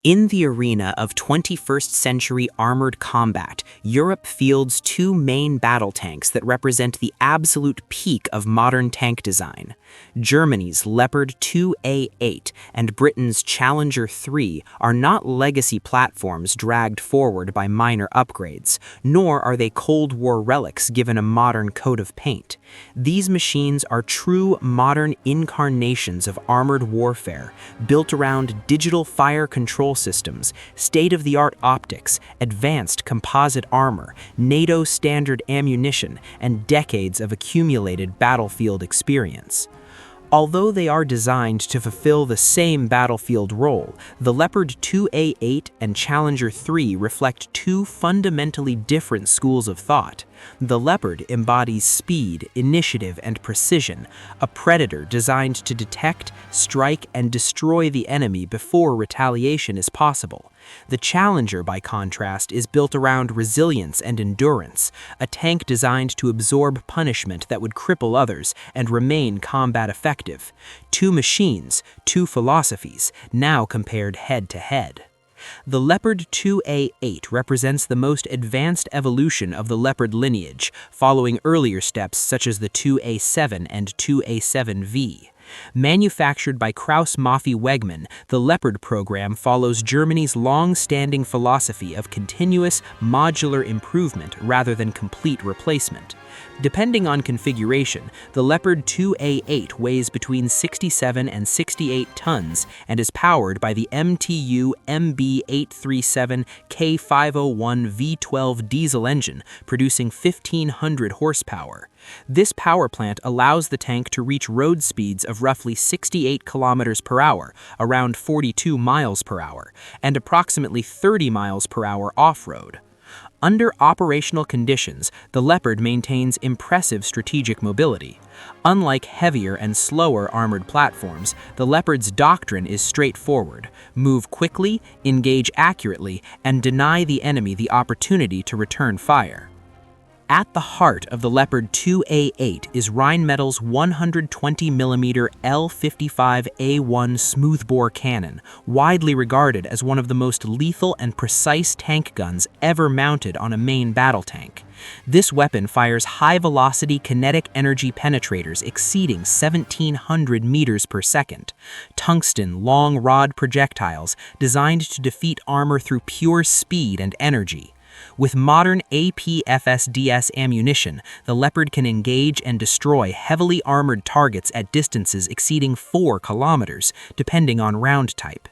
In the arena of 21st-century armored combat, Europe fields two main battle tanks that represent the absolute peak of modern tank design. Germany's Leopard 2A8 and Britain's Challenger 3 are not legacy platforms dragged forward by minor upgrades, nor are they Cold War relics given a modern coat of paint. These machines are true modern incarnations of armored warfare, built around digital fire control systems, state-of-the-art optics, advanced composite armor, NATO-standard ammunition, and decades of accumulated battlefield experience. Although they are designed to fulfill the same battlefield role, the Leopard 2A8 and Challenger 3 reflect two fundamentally different schools of thought. The Leopard embodies speed, initiative, and precision, a predator designed to detect, strike, and destroy the enemy before retaliation is possible. The Challenger, by contrast, is built around resilience and endurance, a tank designed to absorb punishment that would cripple others and remain combat effective. Two machines, two philosophies, now compared head-to-head. The Leopard 2A8 represents the most advanced evolution of the Leopard lineage, following earlier steps such as the 2A7 and 2A7V. Manufactured by Krauss-Maffei-Wegmann, the Leopard program follows Germany's long-standing philosophy of continuous, modular improvement rather than complete replacement. Depending on configuration, the Leopard 2A8 weighs between 67 and 68 tons and is powered by the MTU MB837 K501 V12 diesel engine, producing 1,500 horsepower. This power plant allows the tank to reach road speeds of roughly 68 kilometers per hour, around 42 miles per hour, and approximately 30 miles per hour off-road. Under operational conditions, the Leopard maintains impressive strategic mobility. Unlike heavier and slower armored platforms, the Leopard's doctrine is straightforward: move quickly, engage accurately, and deny the enemy the opportunity to return fire. At the heart of the Leopard 2A8 is Rheinmetall's 120mm L55A1 smoothbore cannon, widely regarded as one of the most lethal and precise tank guns ever mounted on a main battle tank. This weapon fires high-velocity kinetic energy penetrators exceeding 1,700 meters per second, tungsten long-rod projectiles designed to defeat armor through pure speed and energy. With modern APFSDS ammunition, the Leopard can engage and destroy heavily armored targets at distances exceeding 4 kilometers, depending on round type.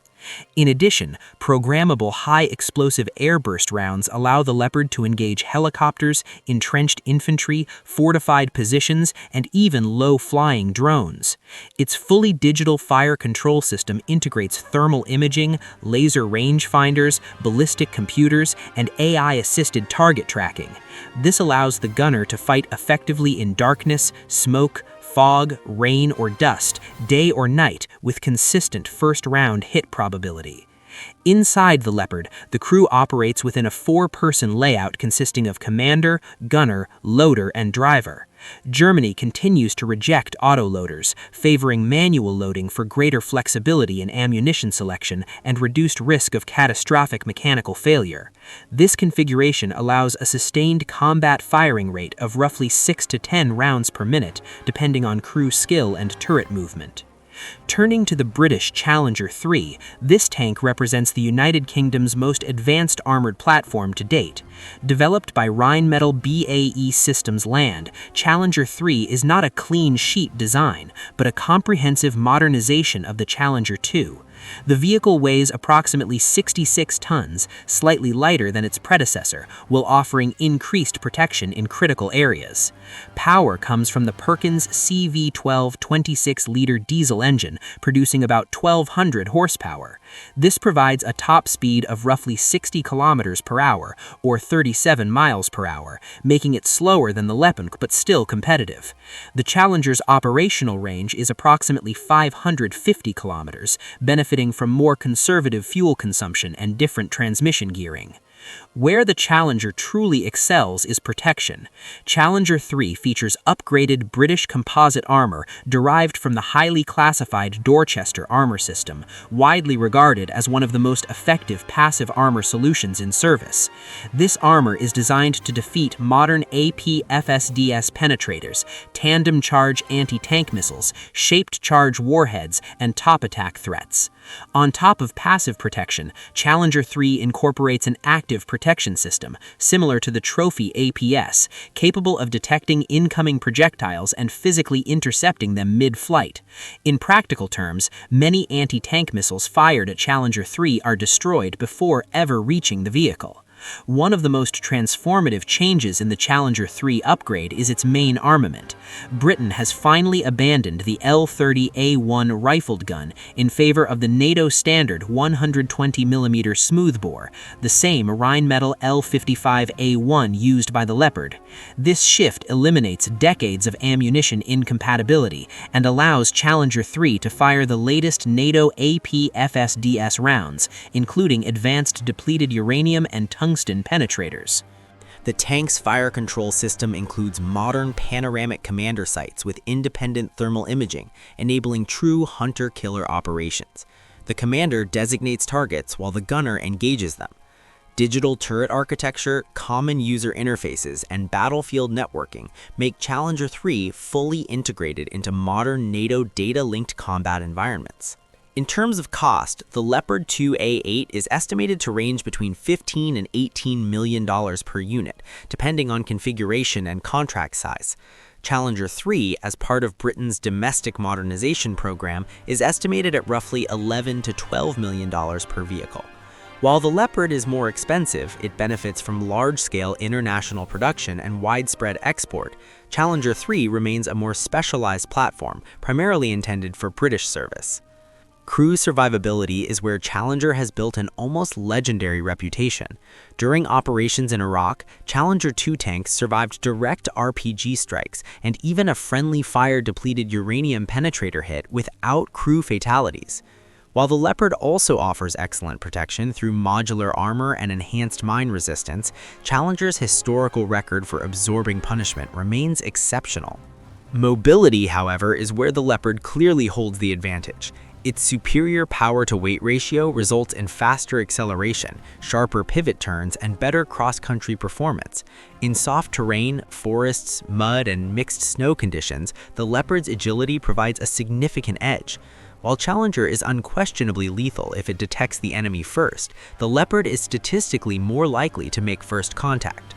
In addition, programmable high-explosive airburst rounds allow the Leopard to engage helicopters, entrenched infantry, fortified positions, and even low-flying drones. Its fully digital fire control system integrates thermal imaging, laser rangefinders, ballistic computers, and AI-assisted target tracking. This allows the gunner to fight effectively in darkness, smoke, fog, rain, or dust, day or night, with consistent first-round hit probability. Inside the Leopard, the crew operates within a 4-person layout consisting of commander, gunner, loader, and driver. Germany continues to reject autoloaders, favoring manual loading for greater flexibility in ammunition selection and reduced risk of catastrophic mechanical failure. This configuration allows a sustained combat firing rate of roughly 6 to 10 rounds per minute, depending on crew skill and turret movement. Turning to the British Challenger 3, this tank represents the United Kingdom's most advanced armored platform to date. Developed by Rheinmetall BAE Systems Land, Challenger 3 is not a clean sheet design, but a comprehensive modernization of the Challenger 2. The vehicle weighs approximately 66 tons, slightly lighter than its predecessor, while offering increased protection in critical areas. Power comes from the Perkins CV12 26-liter diesel engine, producing about 1,200 horsepower. This provides a top speed of roughly 60 kilometers per hour, or 37 miles per hour, making it slower than the Leopard but still competitive. The Challenger's operational range is approximately 550 kilometers, benefiting from more conservative fuel consumption and different transmission gearing. Where the Challenger truly excels is protection. Challenger 3 features upgraded British composite armor derived from the highly classified Dorchester armor system, widely regarded as one of the most effective passive armor solutions in service. This armor is designed to defeat modern APFSDS penetrators, tandem charge anti-tank missiles, shaped charge warheads, and top attack threats. On top of passive protection, Challenger 3 incorporates an active protection system, similar to the Trophy APS, capable of detecting incoming projectiles and physically intercepting them mid-flight. In practical terms, many anti-tank missiles fired at Challenger 3 are destroyed before ever reaching the vehicle. One of the most transformative changes in the Challenger 3 upgrade is its main armament. Britain has finally abandoned the L-30A1 rifled gun in favor of the NATO-standard 120mm smoothbore, the same Rheinmetall L-55A1 used by the Leopard. This shift eliminates decades of ammunition incompatibility and allows Challenger 3 to fire the latest NATO APFSDS rounds, including advanced depleted uranium and tungsten penetrators. The tank's fire control system includes modern panoramic commander sights with independent thermal imaging, enabling true hunter-killer operations. The commander designates targets while the gunner engages them. Digital turret architecture, common user interfaces, and battlefield networking make Challenger 3 fully integrated into modern NATO data-linked combat environments. In terms of cost, the Leopard 2A8 is estimated to range between $15 and $18 million per unit, depending on configuration and contract size. Challenger 3, as part of Britain's domestic modernization program, is estimated at roughly $11 to $12 million per vehicle. While the Leopard is more expensive, it benefits from large-scale international production and widespread export. Challenger 3 remains a more specialized platform, primarily intended for British service. Crew survivability is where Challenger has built an almost legendary reputation. During operations in Iraq, Challenger 2 tanks survived direct RPG strikes and even a friendly fire-depleted uranium penetrator hit without crew fatalities. While the Leopard also offers excellent protection through modular armor and enhanced mine resistance, Challenger's historical record for absorbing punishment remains exceptional. Mobility, however, is where the Leopard clearly holds the advantage. Its superior power-to-weight ratio results in faster acceleration, sharper pivot turns, and better cross-country performance. In soft terrain, forests, mud, and mixed snow conditions, the Leopard's agility provides a significant edge. While Challenger is unquestionably lethal if it detects the enemy first, the Leopard is statistically more likely to make first contact.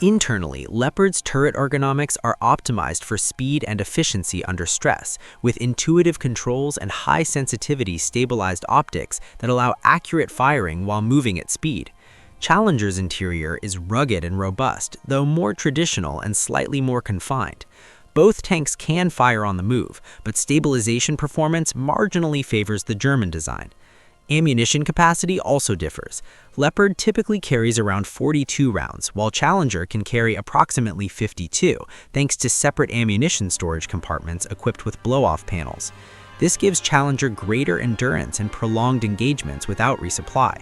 Internally, Leopard's turret ergonomics are optimized for speed and efficiency under stress, with intuitive controls and high-sensitivity stabilized optics that allow accurate firing while moving at speed. Challenger's interior is rugged and robust, though more traditional and slightly more confined. Both tanks can fire on the move, but stabilization performance marginally favors the German design. Ammunition capacity also differs. Leopard typically carries around 42 rounds, while Challenger can carry approximately 52, thanks to separate ammunition storage compartments equipped with blow-off panels. This gives Challenger greater endurance and prolonged engagements without resupply.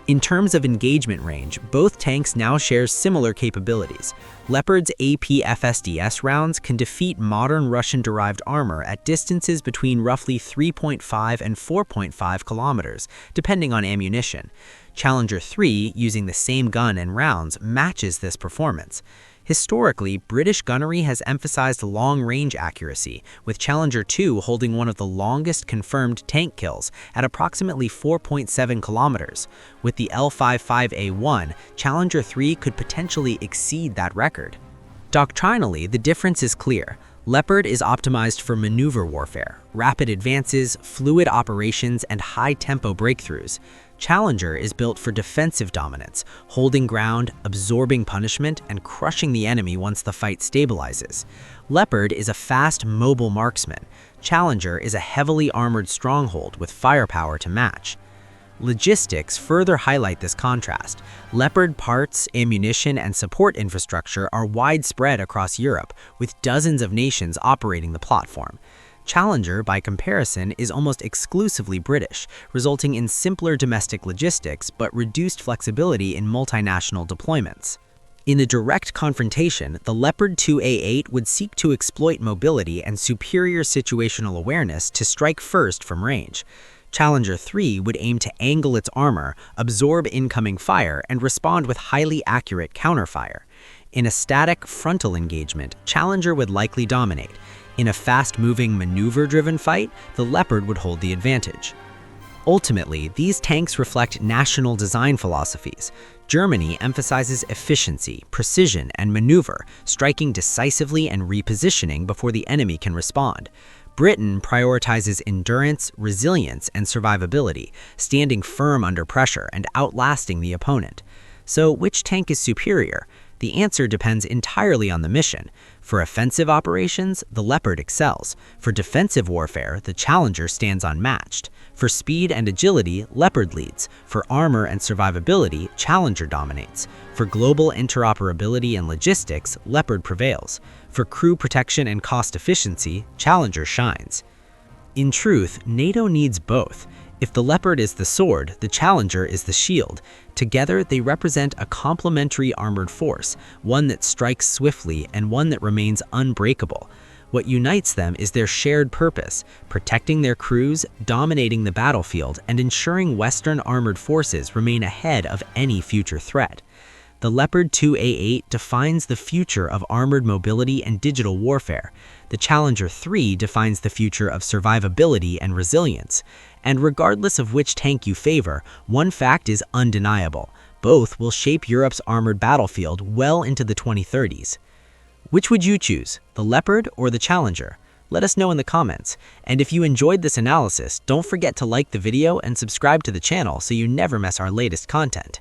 In terms of engagement range, both tanks now share similar capabilities. Leopard's APFSDS rounds can defeat modern Russian-derived armor at distances between roughly 3.5 and 4.5 kilometers, depending on ammunition. Challenger 3, using the same gun and rounds, matches this performance. Historically, British gunnery has emphasized long-range accuracy, with Challenger 2 holding one of the longest confirmed tank kills at approximately 4.7 kilometers. With the L-55A1, Challenger 3 could potentially exceed that record. Doctrinally, the difference is clear. Leopard is optimized for maneuver warfare, rapid advances, fluid operations, and high-tempo breakthroughs. Challenger is built for defensive dominance, holding ground, absorbing punishment, and crushing the enemy once the fight stabilizes. Leopard is a fast, mobile marksman. Challenger is a heavily armored stronghold with firepower to match. Logistics further highlight this contrast. Leopard parts, ammunition, and support infrastructure are widespread across Europe, with dozens of nations operating the platform. Challenger, by comparison, is almost exclusively British, resulting in simpler domestic logistics but reduced flexibility in multinational deployments. In a direct confrontation, the Leopard 2A8 would seek to exploit mobility and superior situational awareness to strike first from range. Challenger 3 would aim to angle its armor, absorb incoming fire, and respond with highly accurate counterfire. In a static, frontal engagement, Challenger would likely dominate. In a fast-moving, maneuver-driven fight, the Leopard would hold the advantage. Ultimately, these tanks reflect national design philosophies. Germany emphasizes efficiency, precision, and maneuver, striking decisively and repositioning before the enemy can respond. Britain prioritizes endurance, resilience, and survivability, standing firm under pressure and outlasting the opponent. So, which tank is superior? The answer depends entirely on the mission. For offensive operations, the Leopard excels. For defensive warfare, the Challenger stands unmatched. For speed and agility, Leopard leads. For armor and survivability, Challenger dominates. For global interoperability and logistics, Leopard prevails. For crew protection and cost efficiency, Challenger shines. In truth, NATO needs both. If the Leopard is the sword, the Challenger is the shield. Together, they represent a complementary armored force, one that strikes swiftly and one that remains unbreakable. What unites them is their shared purpose, protecting their crews, dominating the battlefield, and ensuring Western armored forces remain ahead of any future threat. The Leopard 2A8 defines the future of armored mobility and digital warfare. The Challenger 3 defines the future of survivability and resilience. And regardless of which tank you favor, one fact is undeniable. Both will shape Europe's armored battlefield well into the 2030s. Which would you choose, the Leopard or the Challenger? Let us know in the comments. And if you enjoyed this analysis, don't forget to like the video and subscribe to the channel so you never miss our latest content.